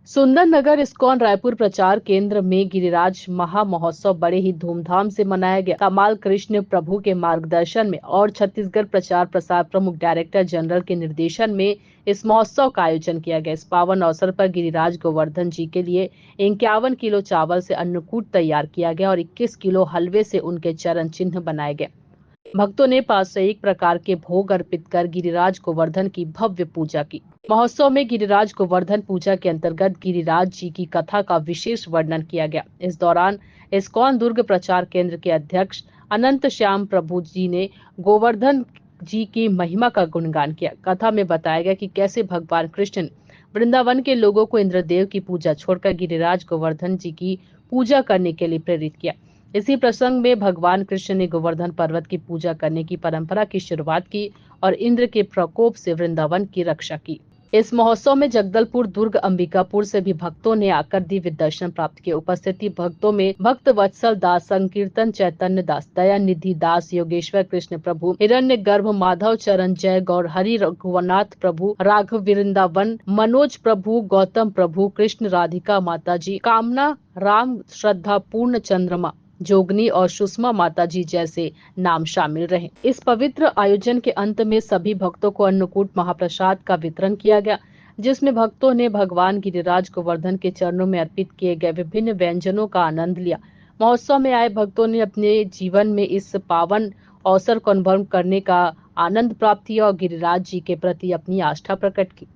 सुंदर नगर इस्कॉन रायपुर प्रचार केंद्र में गिरिराज महा महोत्सव बड़े ही धूमधाम से मनाया गया। कमाल कृष्ण प्रभु के मार्गदर्शन में और छत्तीसगढ़ प्रचार प्रसार प्रमुख डायरेक्टर जनरल के निर्देशन में इस महोत्सव का आयोजन किया गया। इस पावन अवसर पर गिरिराज गोवर्धन जी के लिए 51 किलो चावल से अन्नकूट तैयार किया गया और 21 किलो हलवे से उनके चरण चिन्ह बनाए गए। भक्तों ने 501 प्रकार के भोग अर्पित कर गिरिराज गोवर्धन की भव्य पूजा की। महोत्सव में गिरिराज गोवर्धन पूजा के अंतर्गत गिरिराज जी की कथा का विशेष वर्णन किया गया। इस दौरान इस्कॉन दुर्ग प्रचार केंद्र के अध्यक्ष अनंत श्याम प्रभु जी ने गोवर्धन जी की महिमा का गुणगान किया। कथा में बताया गया कि कैसे भगवान कृष्ण वृंदावन के लोगों को इंद्रदेव की पूजा छोड़कर गिरिराज गोवर्धन जी की पूजा करने के लिए प्रेरित किया। इसी प्रसंग में भगवान कृष्ण ने गोवर्धन पर्वत की पूजा करने की परंपरा की शुरुआत की और इंद्र के प्रकोप से वृंदावन की रक्षा की। इस महोत्सव में जगदलपुर, दुर्ग, अंबिकापुर से भी भक्तों ने आकर दिव्य दर्शन प्राप्त किए। उपस्थिति भक्तों में भक्त वत्सल दास, संकीर्तन चैतन्य दास, दयानिधि दास, योगेश्वर कृष्ण प्रभु, हिरण्य गर्भ माधव चरण जय गौर, हरि रघुनाथ प्रभु, राघव वृंदावन, मनोज प्रभु, गौतम प्रभु, कृष्ण राधिका माता जी, कामना राम, श्रद्धा पूर्ण चंद्रमा, जोगनी और सुषमा माता जी जैसे नाम शामिल रहे। इस पवित्र आयोजन के अंत में सभी भक्तों को अन्नकूट महाप्रसाद का वितरण किया गया, जिसमें भक्तों ने भगवान गिरिराज गोवर्धन के चरणों में अर्पित किए गए विभिन्न व्यंजनों का आनंद लिया। महोत्सव में आए भक्तों ने अपने जीवन में इस पावन अवसर को अनुभव करने का आनंद प्राप्त किया और गिरिराज जी के प्रति अपनी आस्था प्रकट की।